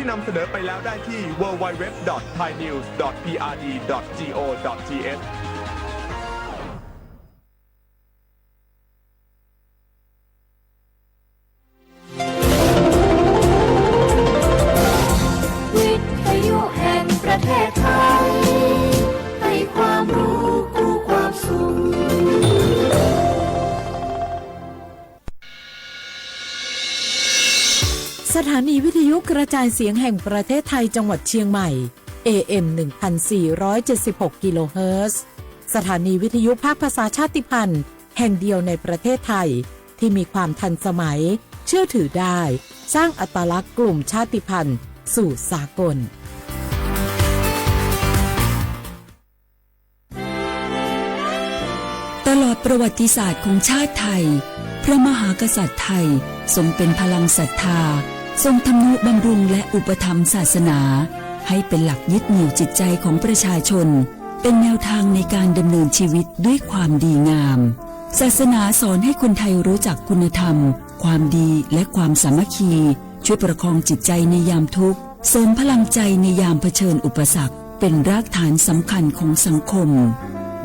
ที่นำเสนอไปแล้วได้ที่ www.thainews.prd.go.thวิทยุแห่งประเทศไทยให้ความรู้คู่ความสุขสถานีวิทยุกระจายเสียงแห่งประเทศไทยจังหวัดเชียงใหม่ AM 1476 กิโลเฮิรตซ์สถานีวิทยุภาคภาษาชาติพันธุ์แห่งเดียวในประเทศไทยที่มีความทันสมัยเชื่อถือได้สร้างอัตลักษณ์กลุ่มชาติพันธุ์สู่สากลตลอดประวัติศาสตร์ของชาติไทยพระมหากษัตริย์ไทยทรงเป็นพลังศรัทธาทรงทำนุบำรุงและอุปถัมภ์ศาสนาให้เป็นหลักยึดเหนี่ยวจิตใจของประชาชนเป็นแนวทางในการดำเนินชีวิตด้วยความดีงามศาสนาสอนให้คนไทยรู้จักคุณธรรมความดีและความสามัคคีช่วยประคองจิตใจในยามทุกข์เสริมพลังใจในยามเผชิญอุปสรรคเป็นรากฐานสำคัญของสังคม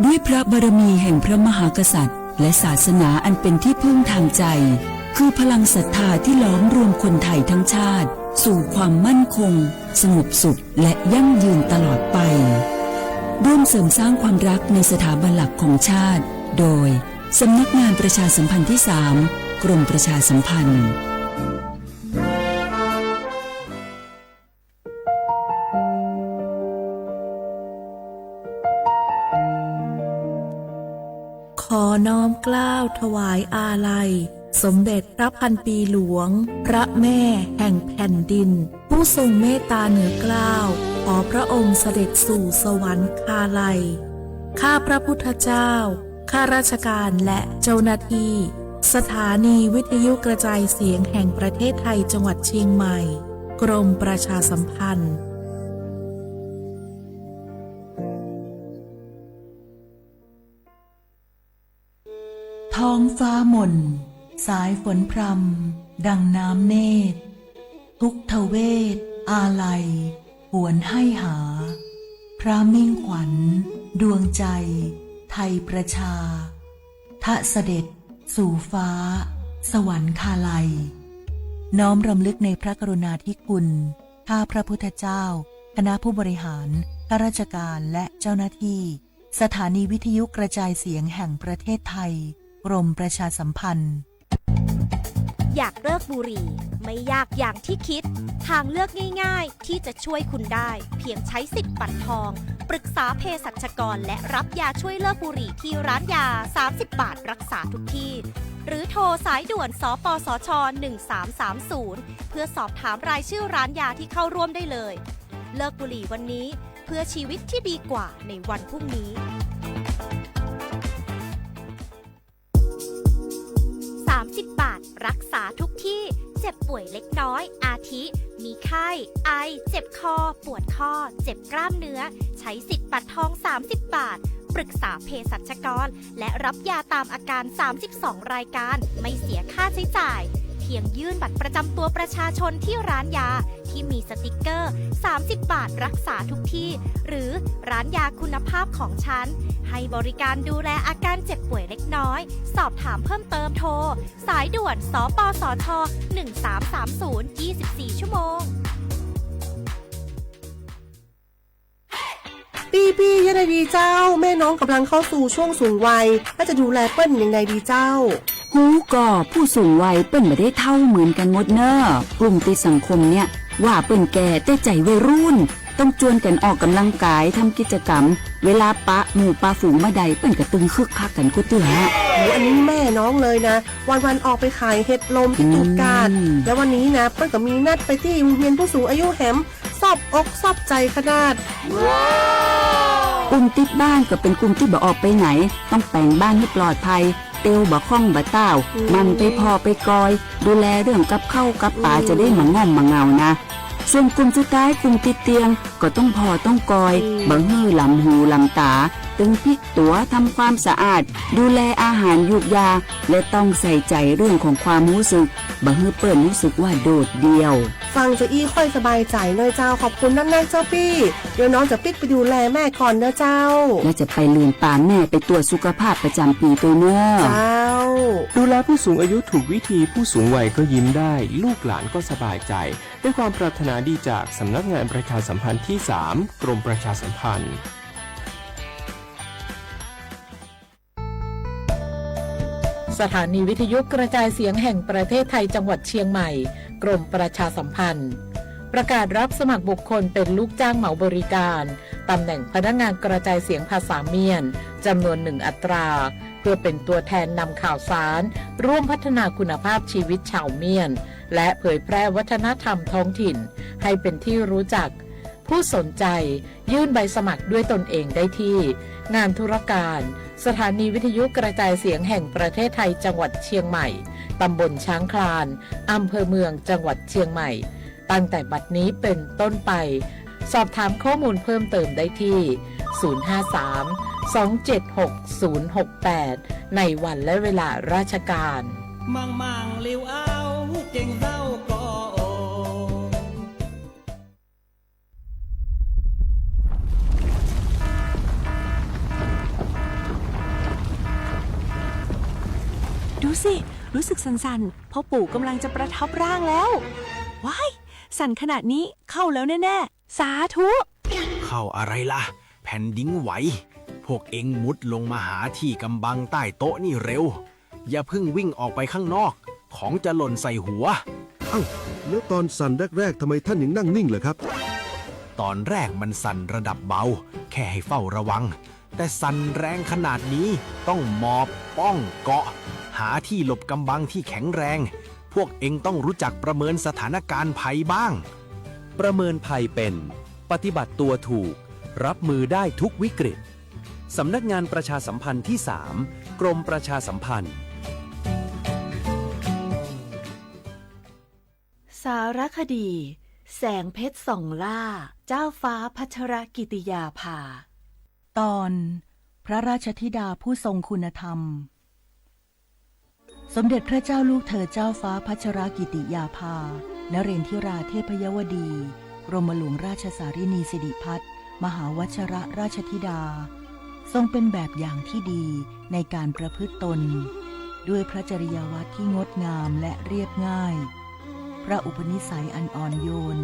ด้วยพระบารมีแห่งพระมหากษัตริย์และศาสนาอันเป็นที่พึ่งทางใจคือพลังศรัทธาที่ล้อมรวมคนไทยทั้งชาติสู่ความมั่นคงสงบสุขและยั่งยืนตลอดไปร่วมเสริมสร้างความรักในสถาบันหลักของชาติโดยสำนักงานประชาสัมพันธ์ที่ 3 กรมประชาสัมพันธ์ขอน้อมเกล้าถวายอาลัยสมเด็จพระพันปีหลวงพระแม่แห่งแผ่นดินผู้ทรงเมตตาเหนือเกล้าขอพระองค์เสด็จสู่สวรรคาลัยข้าพระพุทธเจ้าข้าราชการและเจ้าหน้าที่สถานีวิทยุกระจายเสียงแห่งประเทศไทยจังหวัดเชียงใหม่กรมประชาสัมพันธ์ท้องฟ้าหม่นสายฝนพรำดังน้ำเนตรทุกทเวทอาลัยหวนให้หาพระมิ่งขวัญดวงใจไทยประชาทะเสด็จสู่ฟ้าสวรรคาลัยน้อมรำลึกในพระกรุณาธิคุณข้าพระพุทธเจ้าคณะผู้บริหารข้าราชการและเจ้าหน้าที่สถานีวิทยุกระจายเสียงแห่งประเทศไทยกรมประชาสัมพันธ์อยากเลิกบุหรี่ไม่ยากอย่างที่คิดทางเลือกง่ายๆที่จะช่วยคุณได้เพียงใช้สิทธิ์บัตรทองปรึกษาเภสัชกรและรับยาช่วยเลิกบุหรี่ที่ร้านยา30 บาทรักษาทุกที่หรือโทรสายด่วนสปสช1330เพื่อสอบถามรายชื่อร้านยาที่เข้าร่วมได้เลยเลิกบุหรี่วันนี้เพื่อชีวิตที่ดีกว่าในวันพรุ่งนี้30 บาทรักษาทุกที่เจ็บป่วยเล็กน้อยอาทิมีไข้ไอเจ็บคอปวดข้อเจ็บกล้ามเนื้อใช้สิทธิ์บัตรทอง30 บาทปรึกษาเภสัชกรและรับยาตามอาการ32รายการไม่เสียค่าใช้จ่ายเพียงยื่นบัตรประจำตัวประชาชนที่ร้านยาที่มีสติกเกอร์30 บาทรักษาทุกที่หรือร้านยาคุณภาพของฉันให้บริการดูแลอาการเจ็บป่วยเล็กน้อยสอบถามเพิ่มเติมโทรสายด่วนสปสช1330 24 ชั่วโมงพี่ยังไงดีเจ้าแม่น้องกำลังเข้าสู่ช่วงสูงวัยและจะดูแลเปิ้ลยังไงดีเจ้าหูก่อผู้สูงวัยเปิ้นไม่ได้เท่าเหมือนกันหมดเนอะกลุ่มติดสังคมเนี่ยว่าเปิ้นแก่แต่ใจวัยรุ่นต้องจวนกันออกกำลังกายทำกิจกรรมเวลาปะหมู่ปะฝูงมาใดเปิ้นก็ตึงคึกคักกันกูเตืออันนี้แม่น้องเลยนะวันออกไปขายเห็ดลมที่ตูดกาดแล้ววันนี้นะเปิ้ลก็มีนัดไปที่โรงเรียนผู้สูงอายุแหมซอบอกซอบใจขนาดกลุ่มติดบ้านก็เป็นกลุ่มที่บ่ออกไปไหนต้องแต่งบ้านให้ปลอดภัยเตียวบ่คล้องบ่เต้ามันไปพอไปกอยดูแลเรื่องกับข้าวกับป่าจะได้มาง่อมมาเงานะส่วนกลุ่มสุดท้ายกลุ่มติดเตียงก็ต้องพอต้องกอยบ่ฮื้อลำหูลำตา ตึงพลิกตัวทำความสะอาดดูแลอาหารยุกยาและต้องใส่ใจเรื่องของความรู้สึกบ่ให้เปิ้นรู้สึกว่าโดดเดี่ยวฟังจะอี้ค่อยสบายใจเลยเจ้าขอบคุณนั่นแน่เจ้าพี่เดี๋ยวน้องจะปิดไปดูแลแม่ก่อนเด้อเจ้าและจะไปลืมปามแม่ไปตรวจสุขภาพประจำปีตัวเนอะเจ้าดูแลผู้สูงอายุถูกวิธีผู้สูงวัยก็ยิ้มได้ลูกหลานก็สบายใจด้วยความปรารถนาดีจากสำนักงานประชาสัมพันธ์ที่ 3 กรมประชาสัมพันธ์สถานีวิทยุกระจายเสียงแห่งประเทศไทยจังหวัดเชียงใหม่กรมประชาสัมพันธ์ประกาศรับสมัครบุคคลเป็นลูกจ้างเหมาบริการตำแหน่งพนักงานกระจายเสียงภาษาเมียนจำนวน1 อัตราเพื่อเป็นตัวแทนนำข่าวสารร่วมพัฒนาคุณภาพชีวิตชาวเมียนและเผยแพร่วัฒนธรรมท้องถิ่นให้เป็นที่รู้จักผู้สนใจยื่นใบสมัครด้วยตนเองได้ที่งานธุรการสถานีวิทยุกระจายเสียงแห่งประเทศไทยจังหวัดเชียงใหม่ตำบลช้างคลานอำเภอเมืองจังหวัดเชียงใหม่ตั้งแต่บัดนี้เป็นต้นไปสอบถามข้อมูลเพิ่มเติมได้ที่053-276-068ในวันและเวลาราชการมั่งลิวเอาเก่งเศร้าก็โอดูสิรู้สึกสั่นๆพ่อปู่กำลังจะประทับร่างแล้วว้ายสั่นขนาดนี้เข้าแล้วแน่ๆสาธุเข้าอะไรล่ะแผ่นดินไหวพวกเอ็งมุดลงมาหาที่กำบังใต้โต๊ะนี่เร็วอย่าเพิ่งวิ่งออกไปข้างนอกของจะหล่นใส่หัวเอ้าแล้วตอนสั่นแรกๆทำไมท่านยังนั่งนิ่งเหรอครับตอนแรกมันสั่นระดับเบาแค่ให้เฝ้าระวังแต่สั่นแรงขนาดนี้ต้องหมอบป้องเกาะหาที่หลบกำบังที่แข็งแรงพวกเอ็งต้องรู้จักประเมินสถานการณ์ภัยบ้างประเมินภัยเป็นปฏิบัติตัวถูกรับมือได้ทุกวิกฤตสำนักงานประชาสัมพันธ์ที่ 3 กรมประชาสัมพันธ์สารคดีแสงเพชรส่องล่าเจ้าฟ้าพัชรกิติยาภาตอนพระราชธิดาผู้ทรงคุณธรรมสมเด็จพระเจ้าลูกเธอเจ้าฟ้าพัชรกิติยาภานเรนทิราเทพยวดีกรมหลวงราชสารินีสิริพัฒน์มหาวชรราชธิดาทรงเป็นแบบอย่างที่ดีในการประพฤติตนด้วยพระจริยวัตรที่งดงามและเรียบง่ายพระอุปนิสัยอันอ่อนโยน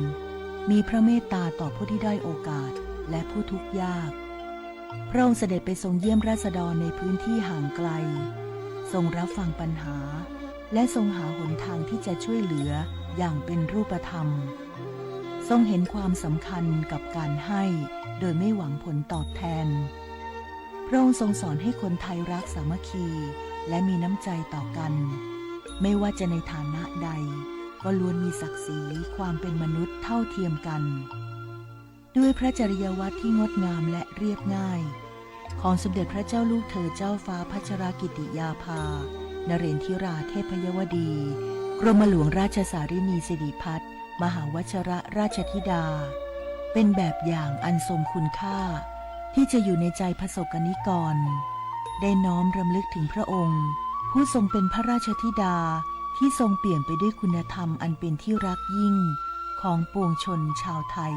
มีพระเมตตาต่อผู้ที่ได้โอกาสและผู้ทุกข์ยากพระองค์เสด็จไปทรงเยี่ยมราษฎรในพื้นที่ห่างไกลทรงรับฟังปัญหาและทรงหาหนทางที่จะช่วยเหลืออย่างเป็นรูปธรรมทรงเห็นความสำคัญกับการให้โดยไม่หวังผลตอบแทนพระองค์ทรงสอนให้คนไทยรักสามัคคีและมีน้ำใจต่อกันไม่ว่าจะในฐานะใดก็ล้วนมีศักดิ์ศรีความเป็นมนุษย์เท่าเทียมกันด้วยพระจริยวัตรที่งดงามและเรียบง่ายของสมเด็จพระเจ้าลูกเธอเจ้าฟ้าพัชรกิติยาภานเรนทิราเทพยวดีกรมหลวงราชสารินีสิริพัฒน์มหาวชรราชธิดาเป็นแบบอย่างอันทรงคุณค่าที่จะอยู่ในใจประสบกนิกรได้น้อมรำลึกถึงพระองค์ผู้ทรงเป็นพระราชธิดาที่ทรงเปลี่ยนไปด้วยคุณธรรมอันเป็นที่รักยิ่งของปวงชนชาวไทย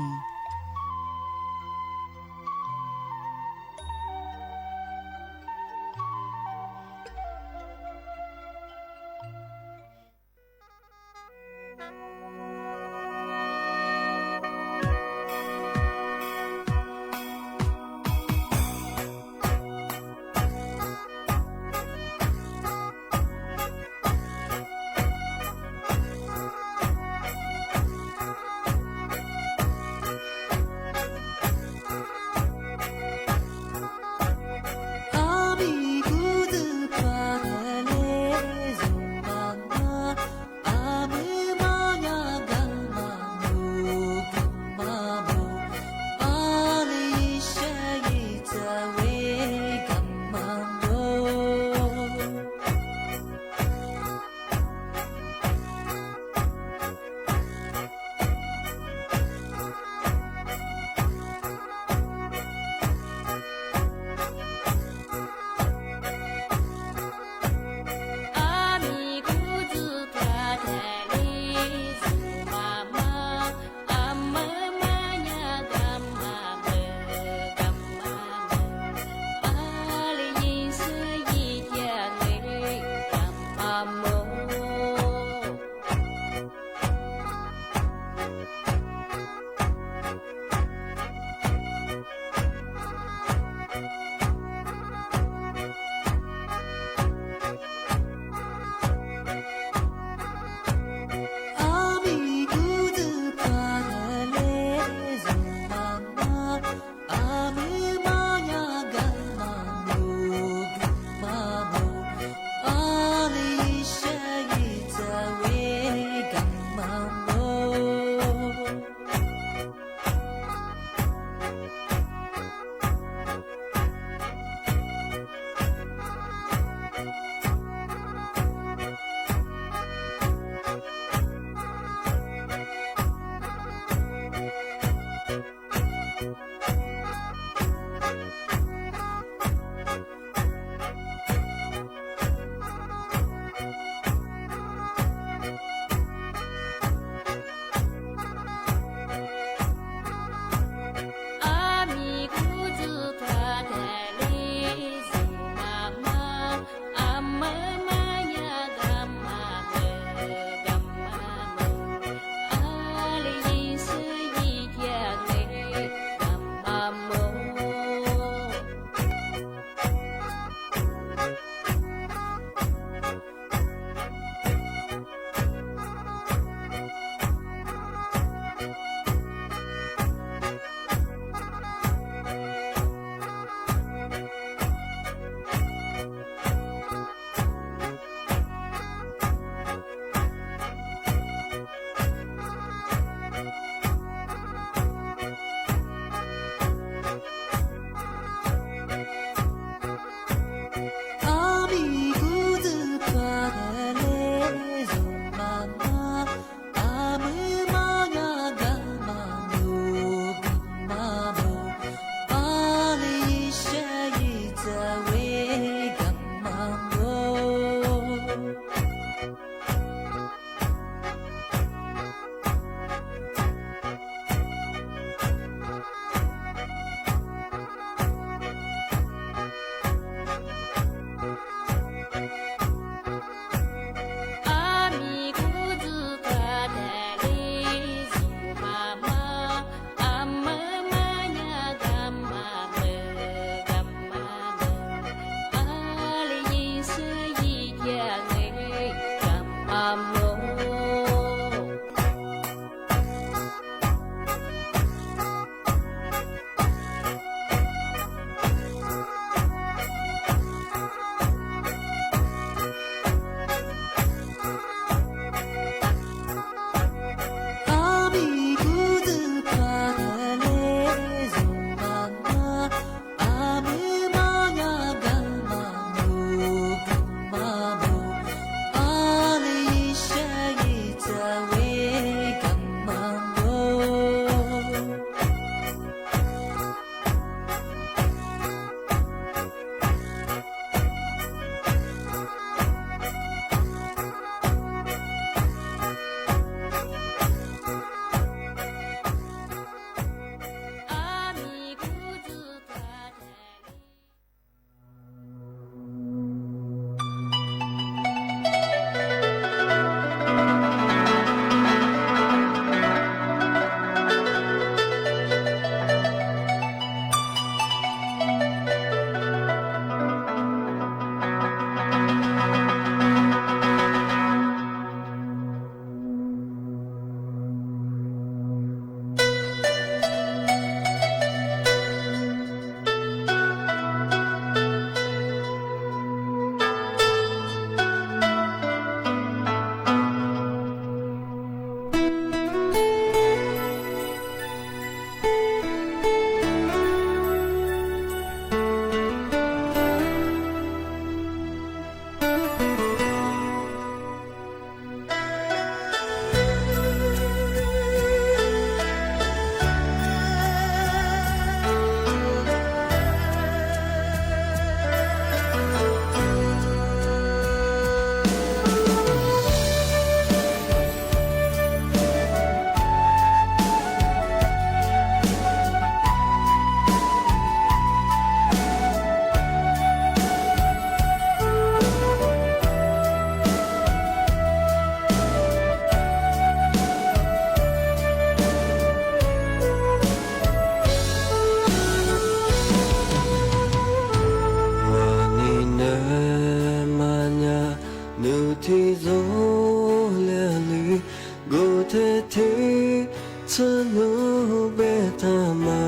เบตามา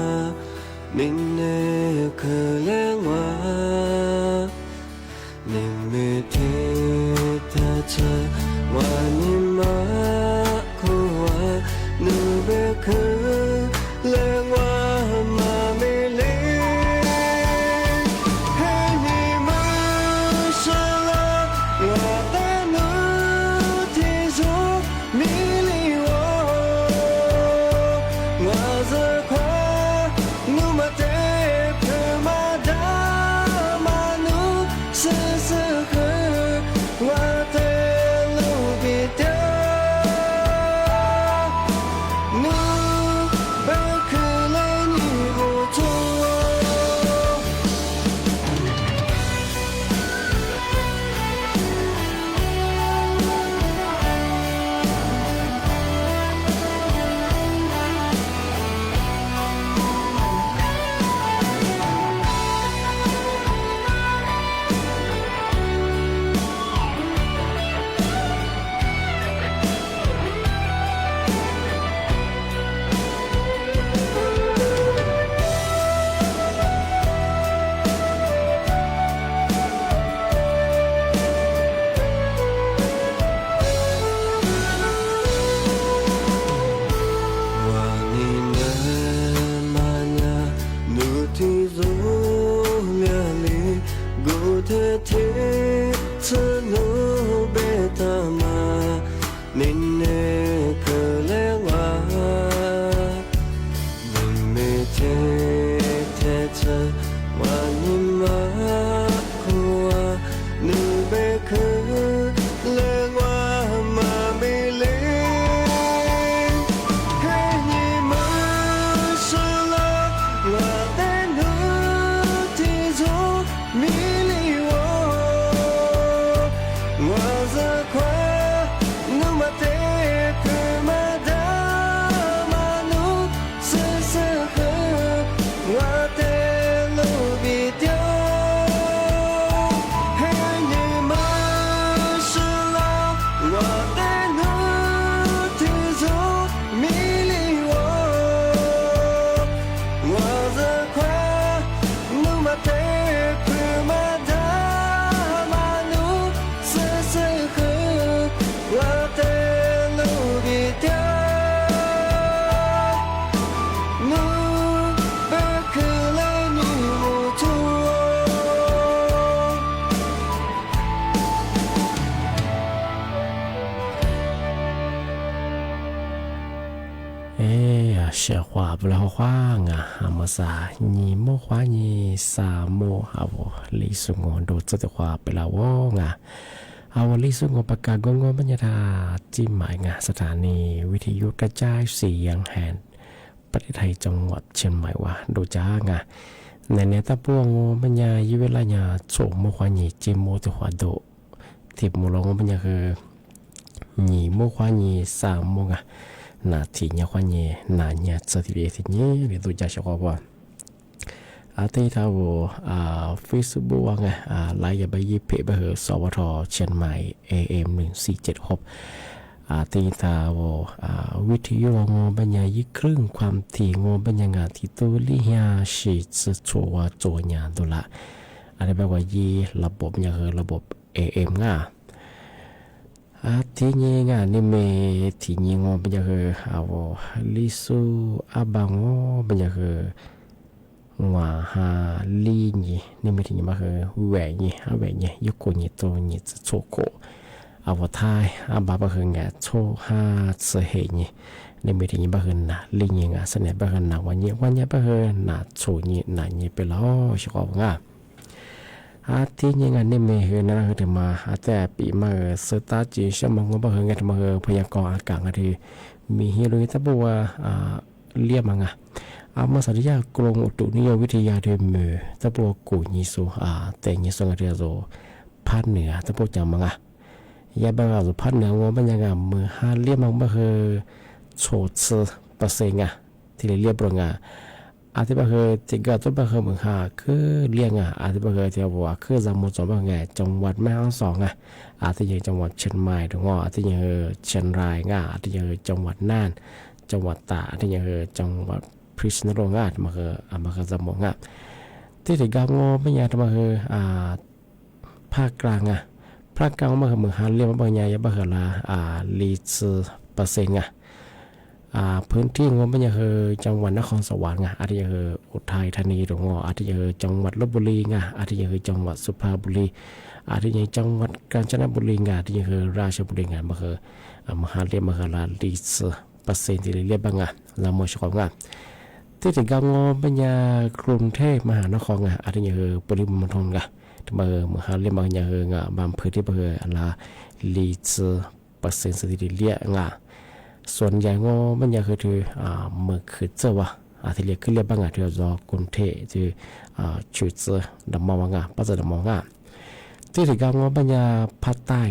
นินเนเคเลงวานิมิเทตาเธอวานิมาคูวานูเบคือเลงวามาไม่เลให้นิมาชะลาวาตานูที่สุดมิลิววาจะขวานูมาเตเพื่อมาดามานูสื่อคือว่าเตลูบิดานูเบคือเลนิโกทัวเชื่อว่าเปล่าว่างอ่ะอามาซาညီโมควาညီสาโมฮาวลิสุงอนโดจะตัวว่าเปล่าวงอ่ะเอาลิสุงอนประกาศงงบรรยาจิ้มหมายงาสถานีวิทยุกระจายเสียงแห่งประเทศไทยจังหวัดเชียงใหม่ว่าโดจ้างอ่ะในเนตาพวงบรรยายุเวลาญาโฉมโมควาညီจิโมตัวโดที่มูลงบรรยาคือညီโมควาညီสาโมงอ่ะนาทีเนี้ยควานี้นาเนี่ยสถิติที่นี้เดี๋ยวดูจะชอบว่าอาทิตย์เราFacebook ว่าไงไลค์อย่าไปยิบเพจไปเหอะสวทเชียงใหม่ AM 1476อาทิตย์เราวิทยุงบรรยายครึ่งความถี่งบรรยายที่ตัวลิฮาชิสโชวาโจญาตัวละอะไรแบบว่ายีระบบเนี่ยคือระบบ AM ง่าที่นี่งานนี่เมที่นี่งอเป็นยังไงเอาลิซูอาบังอเป็นยังไงว่าฮาลีนี่นี่ไม่ที่นี่มาคือแหวนนี่แหวนนี่ยุคนนี่ตัวนี่จะโชโกเอาไทยอาบาเป็นไงโชฮาเสเหนี่นี่ไม่ที่นี่มาคือน่ะลีนี่งาเสน่ห์เป็นน่ะวันนี้เป็นน่ะโชนี่น่ะนี่เป็นล้อชอบง่ะที่ยังไงนี่ไม่เห็นนะคือมาแต่ปีมาสตาร์จีช่างมันก็บอกเห็นไงมาพยากรณ์อากาศที่มีฮิโรฮิตาบัวเรียบมั้งมาสัตยากรมอุตุนิยมวิทยาเดิมมือตะบัวกูยิสุแต่ยิสุงเรียโซภาคเหนือตะบัวจำมั้งยาบางสุภาคเหนือว่ามันยังไงมือหาเรียบมั้งมาคือโฉดเปอร์เซ็นต์ที่เรียบร้อยอาทิตย์บางทีก็ต้องบางทีเหมือนคือเลี้ยงอาทิตย์บางทีที่ว่าคือจำหมดจบางไงจังหวัดแม่ฮ่องสอนอาทิตย์ยังจังหวัดเชียงใหม่ถึงว่าอาทิตย์ยังเชียงรายอาทิตย์ยังจังหวัดน่าน จังหวัดตากที่ยังคือจังหวัดพิษณุโลกมาคือมาคือสมองที่ถึงกางงไม่ยากมาคือภาคกลางภาคกลางมาคือเมืองฮันเรียกว่าบางอย่างมาคือละลี10%พื้นที่งบไม่ยากคือจังหวัดนครสวรรค์อาจจะคืออุทัยธานีหรืองอาจจะคือจังหวัดลพบุรีอาจจะคือจังหวัดสุพรรณบุรีอาจจะยังจังหวัดกาญจนบุรีอาจจะคือราชบุรีมาคือมหาเรียกมาคือละลี10%ที่เรียกบางละมอชของที่ถึงกางงปัญญากรุงเทพมหานครอาจจะคือปริมณฑลที่มาเมืองเรียกบางอย่างคือบางพื้นที่มาคือละลี10%ที่เรียกส่วนใหญ่งปัญญาคือเมื่อคือเจ้าวะที่เรียกขึ้นเรียกบางที่เรากรุงเทพที่ชุดเจ้าดำมองปัจจุบันมองที่ถึงกางงปัญญาภาคใต้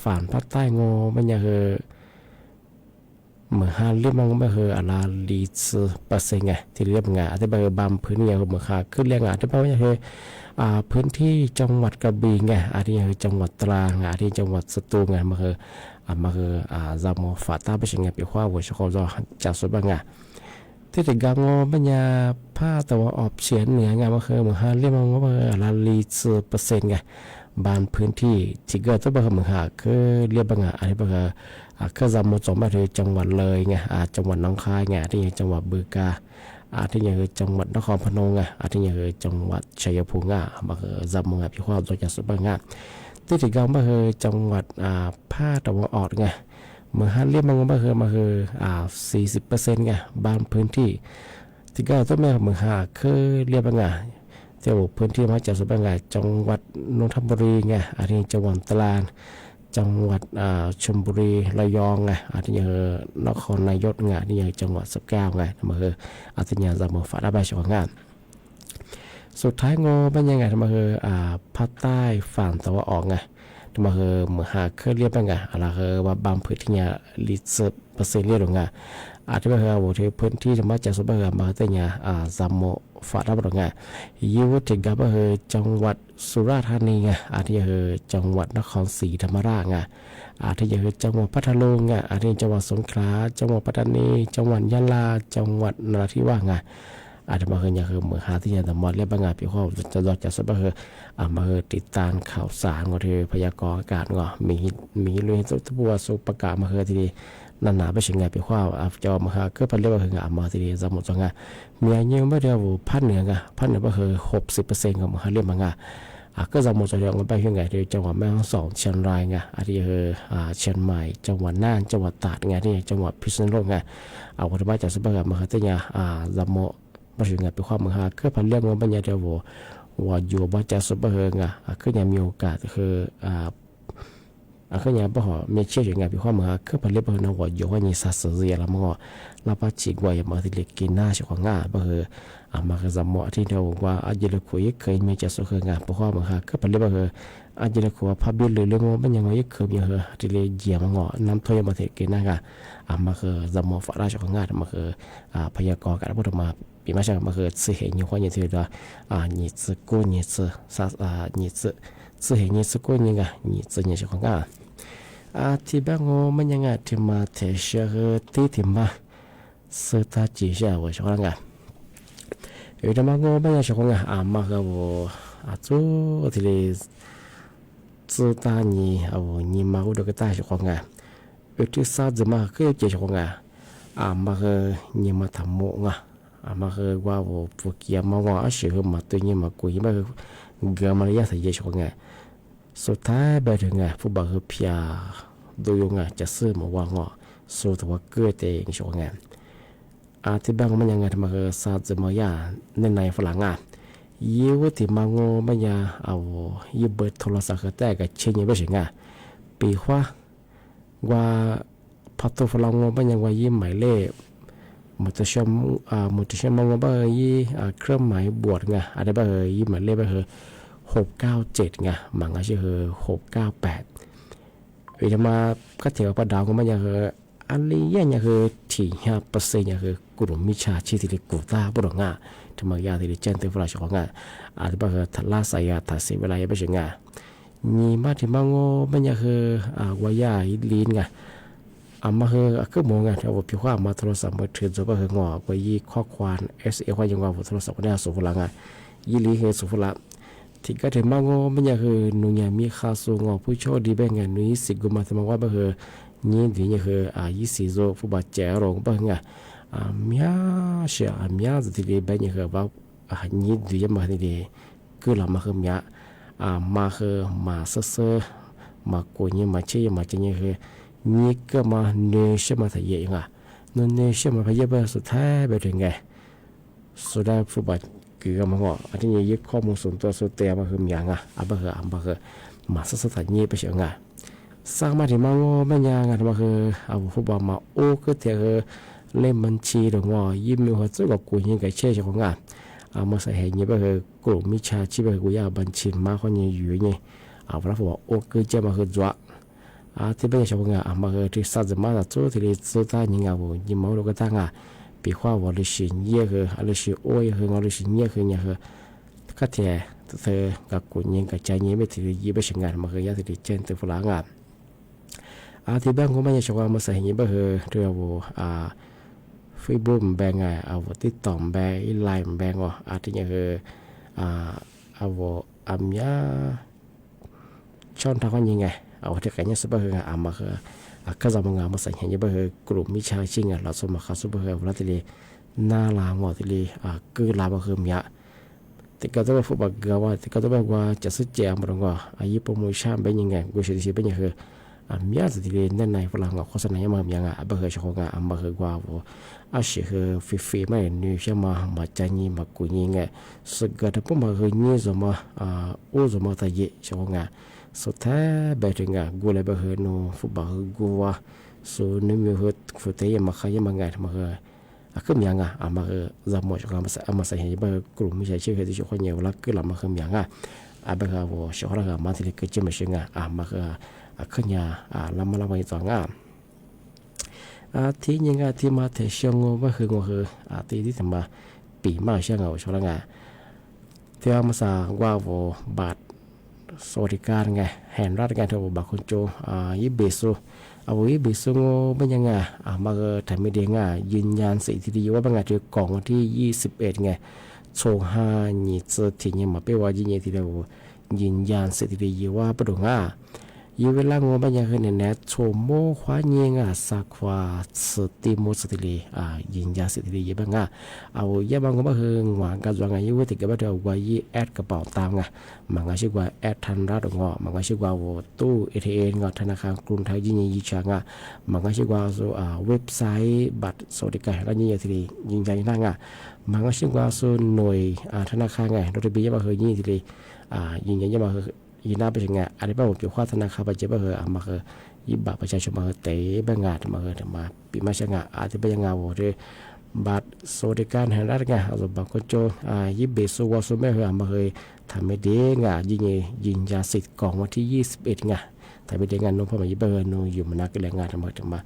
ฝั่งภาคใต้งปัญญาคือเมื่อเรียกมันก็คืออะไรลี10%ที่เรียกอาจจะบางพื้นที่เมื่อขึ้นเรียกอาจจะว่าคือพื้นที่จังหวัดกระบี่อาจจะคือจังหวัดตราดอาจจะจังหวัดสตูลมาคือจำมฝาตาไปเชียงใหม่ไปคว้าหัวชกจอจากสุดบางที่ถึงกางงปัญญาภาคตะวันออกเฉียงเหนือมาคือเมื่อเรียกมันก็คืออะไรลี10%บางพื้นที่ที่เกิดตัวบางเมืองคือเรียกบางอะไรบางก็จำหมด2มาถึงจังหวัดเลยจังหวัดหนองคายที่จังหวัดบึงกาฬที่ยังจังหวัดนครพนมที่ยังจังหวัดชัยภูมิมาจำมงพี่ข้าวตัวจากสุบางที่ถึงกันมาคือจังหวัดภาคตะวันออกเมื่อเรียกมันก็คือ40%บางพื้นที่ที่ก็ตัวแม่เมืองคือเรียกบางเจ้าพื้นที่มาจากสุบางจังหวัดนนทบุรีที่จังหวัดตราดจังหวัดชลบุรีระยองอาจจะยังนครนายกที่ยังจังหวัด19มาคืออาจจะยังจะมาฝาได้ใบชงสุดท้ายเป็นยังไงมาคือภาคใต้ฝั่งตะวันออกมาคือเมื่อเคยเรียกเป็นอะไรคือว่าบางพื้นที่ลี10%เรียกหรืออาจจะเป็นว่าที่พื้นที่จะมาจากสุบางมาแต่เนี่ยจำโมฝาได้หรือยูถึงกับคือจังหวัดสุราษฎร์ธานีอาจจะคือจังหวัดนครศรีธรรมราชอาจจะคือจังหวัดพัทลุงอาจจะจังหวัดสงขลาจังหวัดปัตตานีจังหวัดยะลาจังหวัดนราธิวาสอาจจะมาคืออย่างคือเมื่อที่ยังแต่หมดเรียกบางพี่ข้อจะรอจากสุบางมาติดตามข่าวสารก็ที่พยากรณ์อากาศมีเรื่องตัวสุประกาศมาคือที่นั่นหนาไปเชียงใหม่ไปคว้าจอมาก็เป็นเรื่องคือมาทีเดียวสมุทรสงครามมีอายุไม่เดียวภาคเหนือภาคเหนือก็คือ60%ของมาเรียกมาก็สมุทรสงครามไปเชียงใหม่ที่จังหวัดแม่ฮ่องสอนเชียงรายอาจจะคือเชียงใหม่จังหวัดน่านจังหวัดตราดที่จังหวัดพิษณุโลกเอาคนที่มาจากสุพรรณมาที่เนี่ยสมุทรไปเชียงใหม่ไปคว้ามาก็เป็นเรื่องว่าเป็นอย่างเดียวว่าอยู่มาจากสุพรรณก็ยังมีโอกาสคือก็ยังบ่มีเชื่ออย่างไงพี่ข้อมือคือผลิตเบอร์นวัดอยู่ว่ามีสัตว์เสียแล้วมั้งเราไปฉีกไว้มาที่เล็กกินหน้าเฉพาะง่าเบอร์มาคือจำหมอที่เราว่าอาจจะคุยเคยมีจะสุขงานเพราะว่ามือคือผลิตเบอร์อาจจะคุยว่าพับบิลหรือเรื่องมันยังไงเคยมีเหรอที่เลยเยี่ยมมั้งน้ำถ้วยมาที่กินหน้ามาคือจำหมอฝรั่งเฉพาะง่ามาคือพยากรณ์การพูดมาปีมาจากมาคือสื่อเห็นอยู่ว่าอย่างที่เรานี่สื่อกู้นี่สื่อนี่สื่อเห็นนี่สื่อกู้นี่นี่สื่อนี่เฉพาะง่าที่บ้านมันยังไงที่มาเทเชื่อที่มาสื่อตาจีเชื่อว่าชอบงอยู่ที่บ้านมันยังชอบงมาก็ว่าจู่ที่เลยสื่อตานี่นี่มาอุดก็ตาชอบงอยู่ที่ซาจะมาก็จะชอบงมาก็นี่มาทำโมมาก็ว่าพวกยามาว่าเชื่อมาตัวนี้มาคุยมาเกี่ยวมาเรียกใส่เยอะชอบงสุดท้ายไปถึงผู้บ่าวคือพิอาดูยงจะซื้อมาว่างสู้ตัวเกลือเตงชงที่บ้านมันยังไงทำไมคือซาจะมาย่าในฝรั่งยี่ว่าที่มังมันยังเอายี่เบิดโทรศัพท์แต่กับเชียงยังไม่ถึงปีว่าพัฒนาฝรั่งมันยังว่ายี่หมายเลขมุตชมมังว่ายี่เครื่องหมายบวชอะไรบ้างยี่หมายเลขบ้าง697มันก็คือ698วิธีมาก็ถือว่าดาวก็มันยังคืออันนี้ยังคือที่5%ยังคือกลุ่มมิจฉาชีพที่กูตาบุรุษทำไมยาที่เจนตัวฝรั่งของอาจจะเป็นทัลลาสายาทัศน์เวลาไม่ใช่นี่มาที่มังโง่มันยังคือวายาลีน มาเฮอก็มองไงที่ว่าพี่ว่ามาโทรศัพท์มือถือจะไปเฮงอกว่ายี่ข้อความSA ว่ายังว่าโทรศัพท์เนี่ยสุภลังอ่ะยี่ลีเฮสุภลังที่ก็ถึงมาโง่ไม่อยากเฮนุ่งยามีข้าสูงผู้โชคดีแบ่งเงินนุ่ยสิกุมาทำว่าไปเฮยี่ดีเนี่ยเฮยี่สิโซผู้บาดเจ็บลงไปไงมีเสียมีจะที่ดีแบ่งเนี่ยเฮว่ายี่ดีจะมาที่ดีคือเรามาเฮมีมาเฮมาเซ่อมาโกยมาเชี่ยมาเจเนี่ยเฮนี่ก็มาเนื้อเชื่อมาทะเยงอ่ะเนื้อเชื่อมาพยาบาลสุดท้ายไปถึงไงสุดท้ายผู้บาดคือมาว่าอันนี้ยึดข้อมูลส่วนตัวส่วนเตียมาคืออย่างอ่ะอับเฮอับเฮมาสัสถานีไปเชียงอ่ะสร้างมาที่มาว่าไม่ยางอ่ะมาคือเอาผู้บาดมาโอ้ก็เถอะเล่มบัญชีหรือว่ายิ้มมีหัวใจกับกูยังไงเชื่อเจ้าของอ่ะมาใส่ให้เนี่ยไปคือกลุ่มมิชาชีพไปกูอยากบัญชีมาคนยังอยู่เนี่ยเอาพระผู้บาดโอ้ก็จะมาคือจ้าที่เป็นชาวงามาเฮที่สัตว์มาจากตัวที่สุดท้ายยิงเอายิงมาลูกตั้งปีขวาวันลิชินเยอะคือลิชิโอ้ยคืองาลิชินเยอะคือเนี่ยคือก็เถอะเธอกับกุญยิงกับใจยิงไม่ถือยี่ไปเชิงงานมาเฮยาที่เจนตัวฝรั่งที่แบงก์ก็ไม่ใช่ชาวมาใส่ยิงไปเฮเรียกว่าฟีบุ่มแบงไงเอาติดต่อแบงอีไลน์แบงว่าที่เนี่ยคือเอาอัมยาช่องทางยิงไงเอาที่กันเนี่ยสบายงามาคือก็จะมางามาใส่เห็นยังบ่คือกลุ่มมิชาชิงเราสมัครสบายเวลาที่เลยน่าลางว่าที่เลยคือลาบ่คือมีอะที่ก็ต้องฟุตบอลก็ว่าที่ก็ต้องว่าจะสุดแจมบ่ต้องว่าอายุโปรโมชั่นเป็นยังไงกูสิเป็นยังคือมีอะที่เลยนั่นในฝรั่งโฆษณายังมามียังบ่คือชาวงาบ่คือว่าอาชีพฟรีๆไม่นิวใช่มาใจนี้มากูยิงไงสุดก็ถ้าผมมาคือนี่จะมาโอ้จะมาตายชาวงาสุดท้ายแบบถึงกูเลยไปเห็นฟุตบอลกูว่าส่วนนี้มีเหตุฟุตเตย์มาขายมาไงทำมาเหรอคือมีอย่างมาเหรอจะหมดจากมาใส่ให้ไปกลุ่มไม่ใช่ชื่อที่ชอบคนเยอะแล้วคือเรามาคือมีอย่างไปเหรอว่าชอบอะไรมาที่คือจะไม่ใช่มาเหรอขึ้นเรามาต่างที่ยังที่มาเที่ยวงว่าคือที่ทำมาปีมาเชื่อชอบอะไรที่มาสั่งว่าบาทสวัสดิการไงแห่งรัฐการทบคนโจยิบเบสุยิบเบสุเป็นยังไงมาทำไม่ได้ไงยืนยันสิทธิว่าเป็นไงที่กล่องที่21ไงโชว์5นี่จะถึงยังมาเป็นว่ายืนยันที่เรายืนยันสิทธิว่าเป็นยังไงยี่เวลางงเป็นยังไงเนี่ยโชว์โมควายิงสักว่าสติมุสติลียืนยันสิทธิยังเป็นไงยังบางคนก็คือหวังการจังไงยี่ว่าติดกับเราว่ายี่แอดกระเป๋าตามไงมันก็ชื่อว่าแอดทันรัฐงอมันก็ชื่อว่าตู้ ATM งอธนาคารกรุงไทยยี่ยี่ช่างมันก็ชื่อว่าเว็บไซต์บัตรสวัสดิการก็ยี่ที่ยืนยันนั่งมันก็ชื่อว่าหน่วยธนาคารไงรถบียังมาคือยี่ที่ยืนยันยังมาคือยีน่าไปถึงไงอันนี้เป็นเกี่ยวกับธนาคารปัจจุบันมาคือยิบบัตรประชาชนมาเตะแบงก์งานมามาปีมาช่างอาจจะเป็นยังไงว่าด้วยบัตรสวัสดิการแห่งรัฐไงบางคนโจยิบเบสว่าสุดไม่เคยมาเคยทำไม่ได้ไงยิงยาสิทธิ์กล่องวันที่21ไงทำไม่ได้งานน้องพ่อมายิบนูอยู่มานักแรงงานมา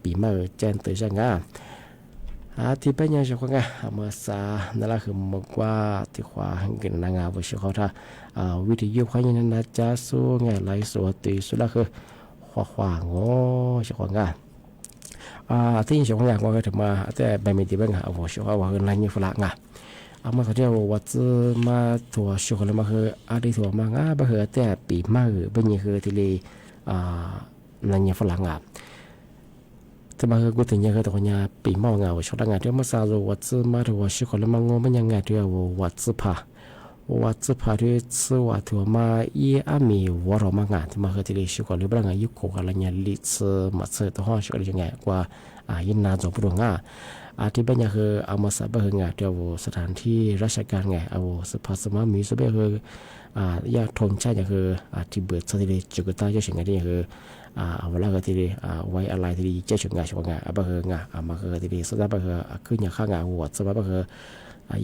ปีมาแจ้งเตือนช่างที่เป็นยังไงก็ไงมาซานั่นแหละคือมากกว่าที่ขวาเกินนางวิชเขาท่าวิธียุคความยันนะจ้าสู้ไงไล่สวดตีสุดละคือขวางอ๋อช่วงงานที่ช่วงงานก็ถึงมาแต่ใบมีดีบ้างช่วงว่าอะไรนี่ฝรั่งมาเขาเรียกว่าจะมาถั่วช่วงอะไรมาคืออะไรถั่วมางบ้าเหรอแต่ปีมาเป็นยังคือที่เลยนั่นนี่ฝรั่งแต่บางคนก็ถึงยังก็ตัวนี้ปีมองชอบงานที่มาสาววัดซื้อมาถือว่าชื่อคนละมังงมันยังไงที่ว่าวัดซื้อผ้าที่ซื้อวัดถือมามีวัดเรามางานที่มาคือที่เลยชื่อคนหรือบางงานยุคโคกันอะไรเงี้ยลิซ์มาซื้อตัวห้องชื่ออะไรยังไงกว่ายินนาจบปรุงที่เป็นยังคือเอามาสับเบงานที่ว่าสถานที่ราชการไงสภาสมามีสเบคือยากทนใช่ยังคือที่เบิดสถิติจุกตาเจ้าสิ่งนี้คือเวลาก็ที่ดีไว้อะไรที่ดีเจ้าชงงานชงงานบางคนมาคือที่ดีสุดท้ายบางคนขึ้นอย่างข้างงานหัวสมัยบางคน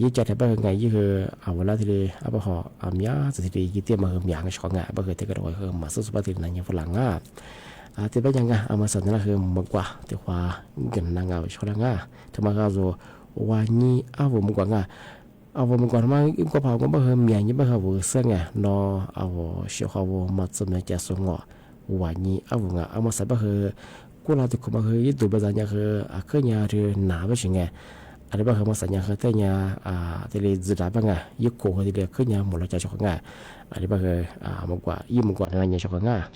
ยิ่งใจแต่บางคนไงยิ่งคือเวลาที่ดีบางคนมีสถิติยิ่งเตี้ยมาคืออย่างชงงานบางคนที่กระโดดคือมาสุดสุดที่นั่นยังฝรั่งที่เป็นยังไงมาสั่นนั่นคือมากกว่าที่ว่าเงินนางเอาชงงานทำไมก็จะวันนี้ผมกว่าผมก่อนมาอิ่มกว่าเผาก็บางคนมีอย่างนี้บางคนเสื่อไงนอเชื่อเขามาสมัยจะส่งวันนี้มาสับคือ过了的恐怕和一度不咱家和个伢的拿不行哎，阿拉巴和么三伢和咱伢这里自然办啊，一过和这里个伢没了家小个啊，阿拉巴和么管一么管那伢小个啊。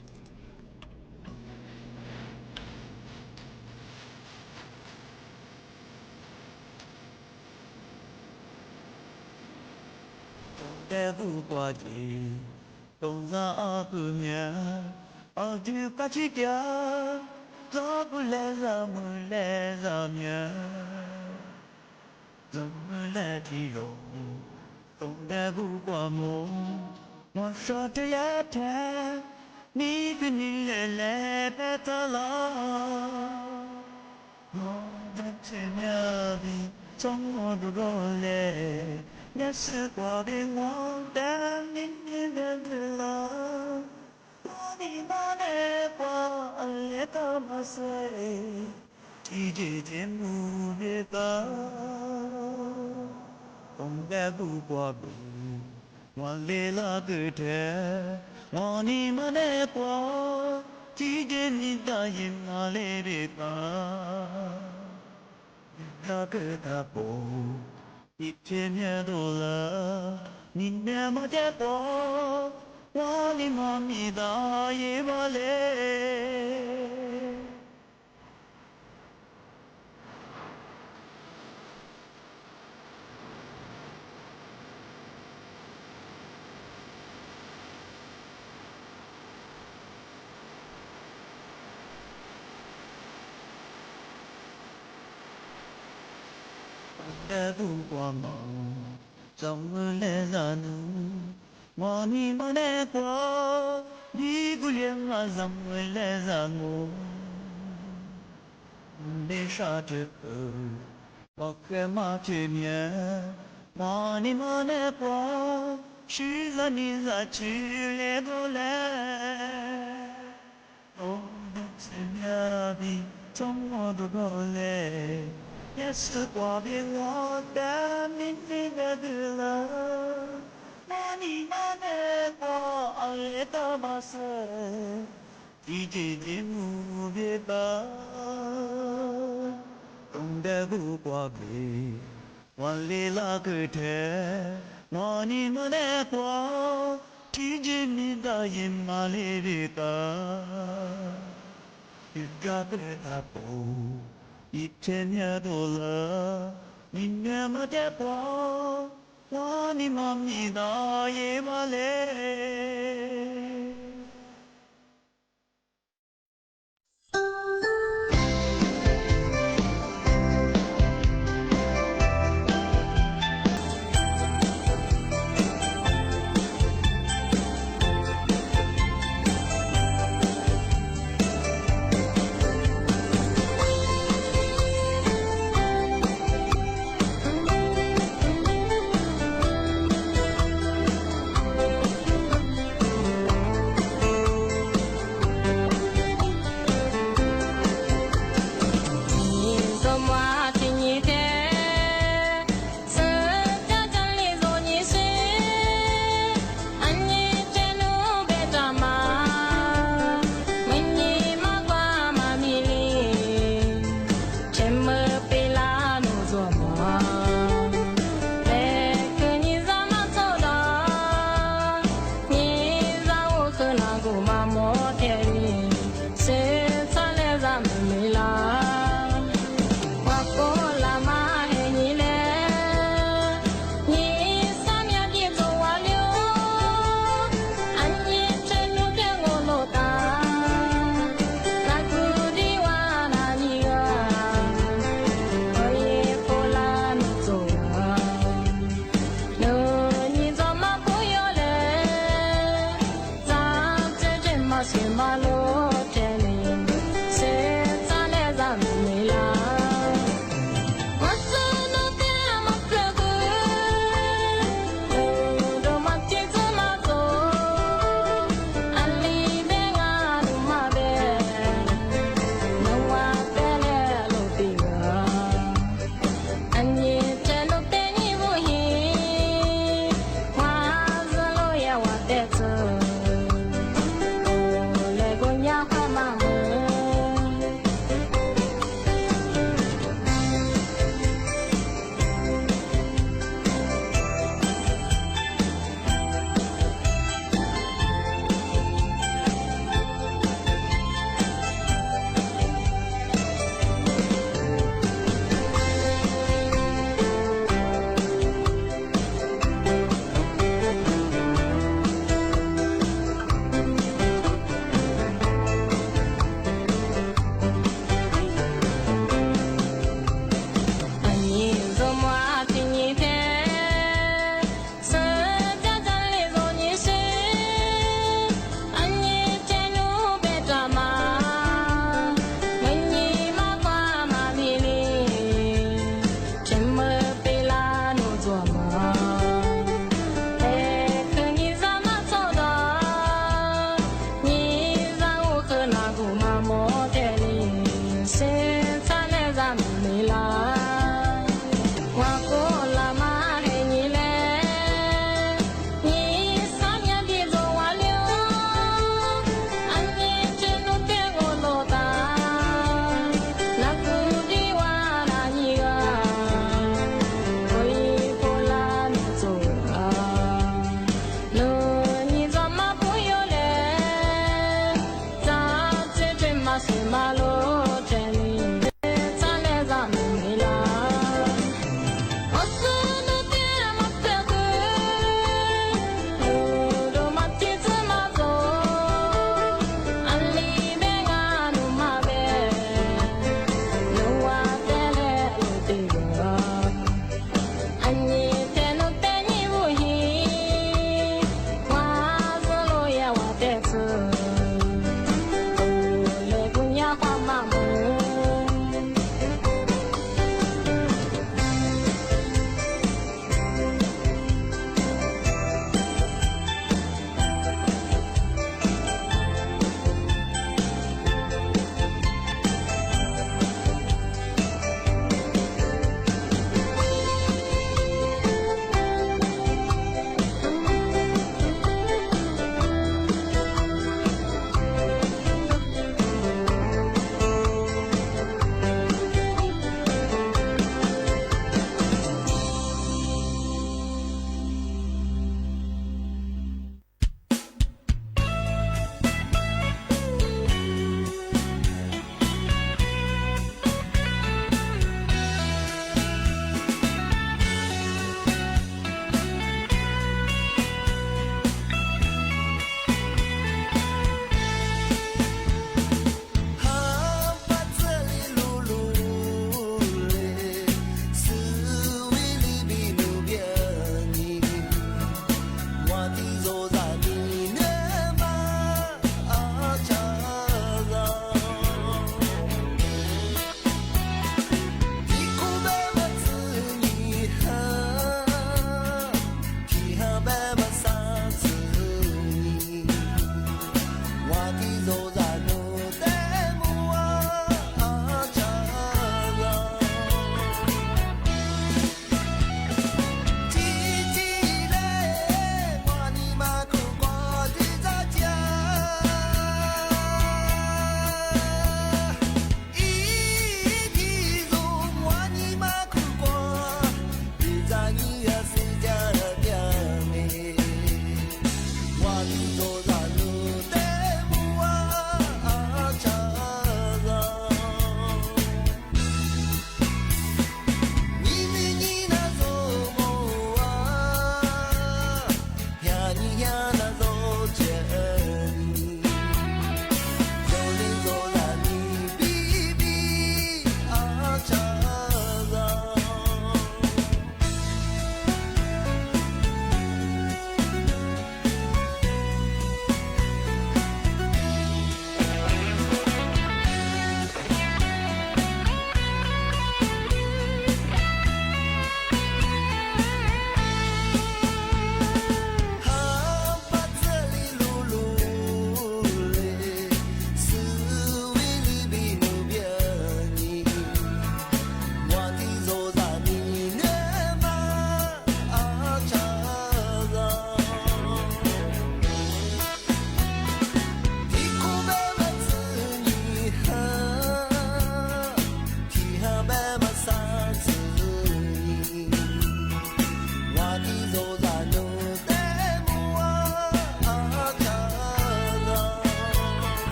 在不挂的，东山不眠，熬住把起掉，做不来什么来什么，怎么来的容？东在不挂梦，我说这一天，你跟你来白头了，我的天呀的，从我的过来。也是我的我的你的了，我的妈的我也他妈谁，一直节目的吧，东北不过路，我来了个天，我的妈的我，一直你答应我来的吧，那个他不。一天天多了，你那么的多，我的妈咪的也不来。在不光芒，怎么来让你？我你妈来过，你不连我怎么来让我？你啥时候？我干嘛去面？我你妈来过，是让你咋去来不来？我的天呀的，从我的过来。也是我的我的你的了，那你妈的我也他妈是，一直的目别吧，东的不挂背，我来了个天，我你妈的我，一直你答应嘛来的吧，一个个他不。一天天多了，你那么的多，我的妈咪的也不来。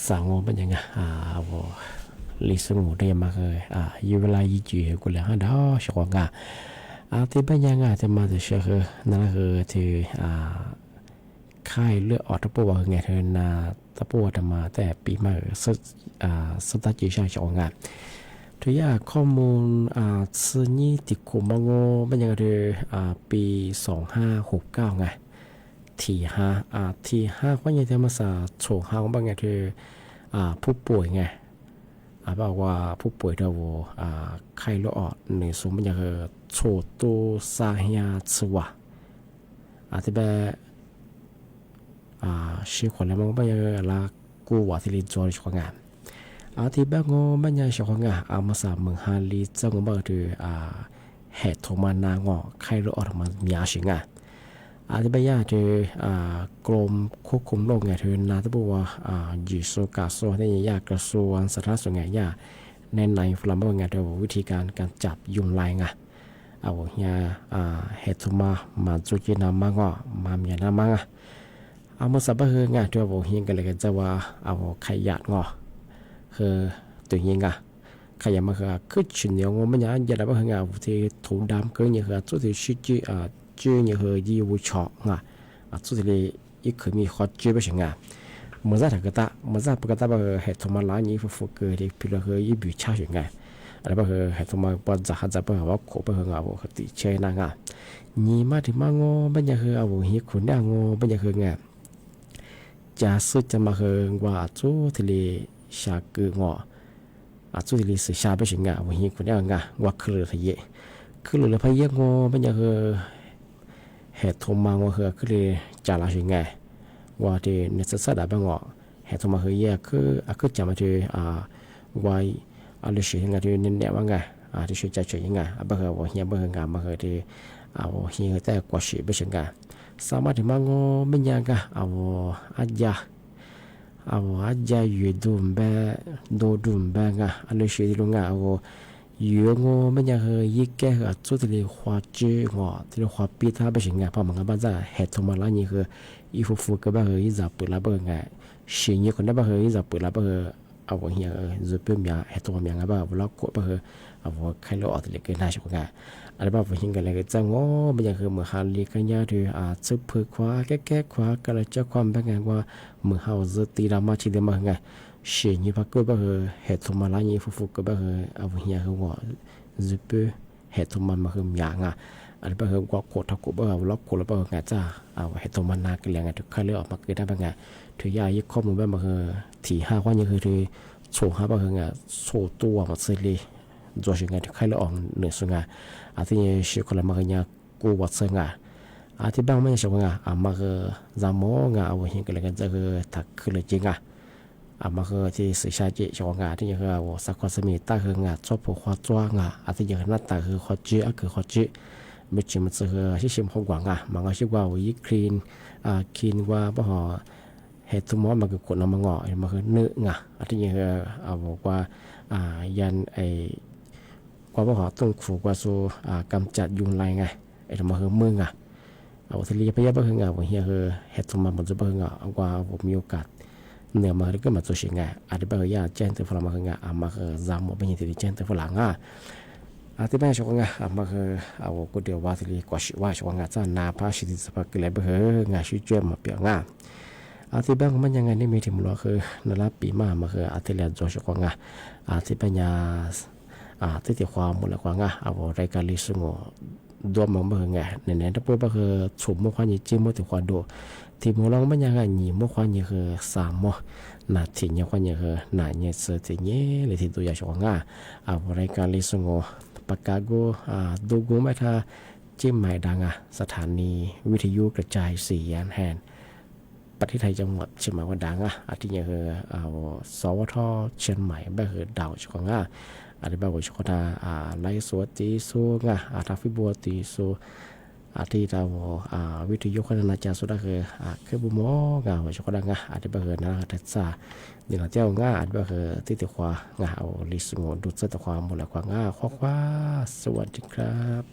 สาวเป็นยังไงลิสงูเรียมาคืออยู่เวลายี่จีกูเลยฮะดอชกงาที่เป็นยังไงจะมาจะเชื่อคือนั่นคือที่ค่ายเลือดออกตะปูว่าไงเธอนาตะปูทำมาแต่ปีมาสตาร์จีช่างชกงาทุกอย่างข้อมูลซื้อนี่ติดคุมมังโง่เป็นยังไงเธอปี2569ไงที่5ว่าอย่างที่มาสาโฉงห้างบางอย่างคือผู้ป่วยไงบอกว่าผู้ป่วยเราไข้เลือดออกในสมบรรยากาศโฉตูซาเฮียสวะที่แบบชื่อคนแล้วมันบรรยากาศละกูว่าที่เรียนจอยชกงานที่แบบงบรรยากาศชกงานมาสามเมืองฮาลีจังหวัดคือเหตุโทมานางอไข้เลือดออกมามีอาชิงที่บรรยากาศคือกรมควบคุมโรคไงเธอนาตบัวยูโซกาโซที่ยากระทรวงสาธารณสุขไงยาในฟลัมเบอร์ไงเธอวิธีการจับยุงลายไงเนี่ยเหตุมาจุจินามังอ่ะมาเมียนามังเมื่อสัปดาห์ไงเธอบอกเฮียงกันเลยกันจะว่าขยะงอคือตัวเฮียงขยะมาคือชิ้นเดียวมันยังจะได้บ้างไงที่ถุงดำก็ยังคือจุดที่ชื่อชื่อเนี่ยคือยี่วุชอกสุดที่อีกเคยมีข้อชื่อไปถึงเมื่อสักก็ตาเมื่อสักปกติว่าเหตุมาล้างนี้ฟุกเกิดที่พิลาคือยี่บุชาถึงอะไรบ้างเหตุมาปนจากหันจากว่าขบไปถึงติเชนนี่มาถึงมาโง่บัญญัติคือฮีคุณเนี่ยโง่บัญญัติคือจะสุดจะมาคือว่าจุดที่ชาเกงจุดที่สื่อชาไปถึงฮีคุณเนี่ยว่าคืออะไรเยอะคืออะไรพายโง่บัญญัติคือเหตุมาว่าคือเลยจะละสิ่งไงว่าที่เนื้อสัตว์ได้บ้างเหตุมาคือแย่คือจะมาที่ว่าอะไรสิ่งไงที่เนื้อว่าไงที่ช่วยใจช่วยยังไงบ้างว่าเฮียบ้างงานมาคือที่เฮียแต่กว่าสิ่งไปสิ่งไงสามารถที่มังไม่ยังไงอาจจะอยู่ดุมแบบไงอะไรสิ่งที่ลงไงอยู่งไม่ยังเคยยิ่งแก่จุดที่花枝ที่花ปีท่าไปสิ่งไงพอมันก็บ้าจะเหตุมาแล้วนี่คืออีฟูก็บ้าอีจับปืนแล้วบ้างไงสิ่งนี้คนนั้นบ้าอีจับปืนแล้วบ้างเฮียจะเป็นมีเหตุมาอย่างไงบ้างแล้วก็บ้าใครเราออกที่เกินได้ใช่ไหมอะไรบ้างเฮียกันเลยจังไม่ยังคือเมื่อหาลีกันยาที่ซึบเพื่อคว้าแก้คว้าก็เลยจะความแบบไงว่าเมื่อเขาจะตีรามาชีเดียมาไงสิ่งนี้พักก็บ้าเหตุมาแล้วนี่ฟูก็บ้าเฮียคือว่าจะเป็นเหตุมาคืออย่างอะไรบ้างว่าโคตรกูบ้าล็อกกูแล้วบ้างไงจ้าเหตุมานาเกลียงไงทุกขั้นเลือกออกมาเกิดได้บ้างไงถือยายิ่งข้อมูลบ้างมาคือที่5วันยังคือที่โชว์5บ้างคือไงโชว์ตัวมาเสรีจอดยังไงทุกขั้นเลือกออกเหนือสุดไงที่ชื่อคนละมาคือเนี่ยกูวัดเสงที่บ้างไม่ใช่ว่ามาคือจามงเห็นกันเลยกันจะคือถักคือเลยจริงมาคือที่สื่อชาติชาวที่ยังคือสักคนสมีตาคือชอบผูกคอจ้วที่ยังหน้าตาคือคอจื้อคือคอจื้อไม่ใช่มันคือที่ชิมห้องกว่างมันก็ชื่อว่าวิคลีนว่าบ่หอเหตุมอมันคือคนน้ำมันงอมันคือเนื้อที่ยังคือบอกว่ายันกว่าบ่หอต้องขู่กว่าสู้กำจัดยุงลายไงมันคือมือที่เรียบเรียบก็คือเฮียคือเหตุมามันจะเป็นว่าผมมีโอกาสเนื้อมาก็มาตัวเชียงที่บางอย่างเจนตัวฝรั่งมาคือมาคือจามเป็นอย่างที่เจนตัวฝรั่งที่บางช่วงมาคือก็เดียวว่าที่กว่าชิว่าช่วงจะนาพาชิติสภาพกิเลสเบอชื่อเจมมาเปียงที่บางมันยังไงนี่มีที่มันคือนั่นละปีมาคือที่เรียนจบช่วงที่ปัญญาที่ที่ความมูลค่ารายการลิสงดวงมันเป็นไงเนี่ยถ้าพูดก็คือฉุมมั่วความยิ่งจิ้มมั่วถึงความดูที่มั่วเราไม่ยังไงหนีมั่วความยิ่งคือ3 มั่วหนาที่ยังความยิ่งคือหนาเนี่ยเสือที่เนี่ยเลยที่ตัวอย่างช่วงรายการลิสงปากกาโกดูกูไม่ท่าจิ้มหมายดังสถานีวิทยุกระจายเสียงแห่งประเทศไทยจังหวัดเชียงใหม่ว่าดังที่ยังคือสวทเชียงใหม่แบบคือดาวช่วงอะไรบ้างว่าชกนาไลฟ์สดตีสู้ทัฟฟิบัวตีสู้ที่เราวิทยุคณะจารย์สุดาคือบุมว่าชกนาอะไรบ้างนะทัศน์นี่เราเจ้าอะไรบ้างที่ติดควาเอาลิสงดูดเส้นตะความหมดแล้วควาข้อสวัสดีครับ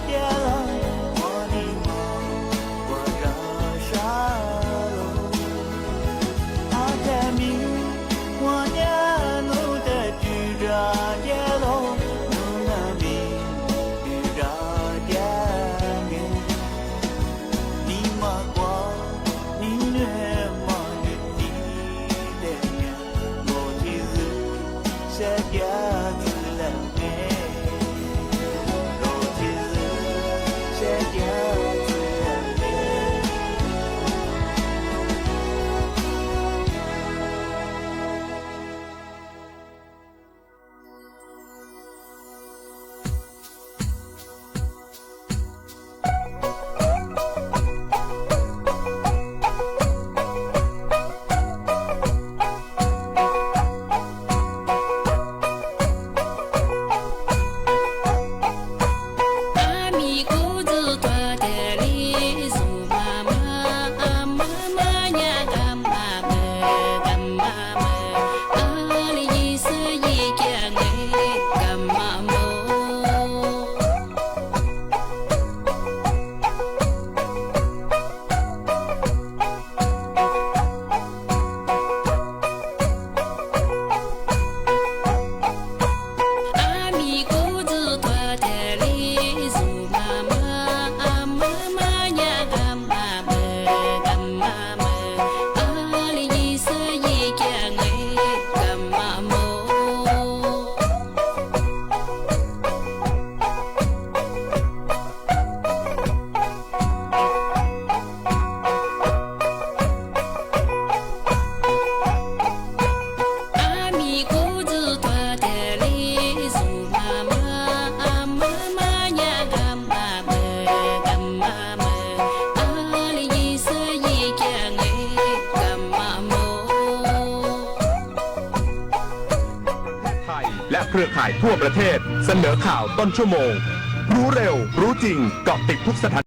跌了，我的梦我燃烧了。阿泰米，我娘努的居然跌了，努那米居然跌了。你妈光，你女妈女的的呀，我的路是家子了没？我的路是家子了没？阿弥咕噜多的里苏妈妈，妈妈呀干妈妈，干妈妈，阿里一丝一根哎，干妈妈。阿弥咕噜多的里苏妈妈，妈妈呀干妈妈，干妈妈，阿里一丝一根哎，干妈妈。阿弥咕噜多的里苏妈妈，妈妈呀干妈妈，干妈妈，阿里一丝一根哎，干妈妈。ไทยและเครือข่ายทั่วประเทศเสนอข่าวต้นชั่วโมง รู้เร็วรู้จริงเกาะติดทุกสถาน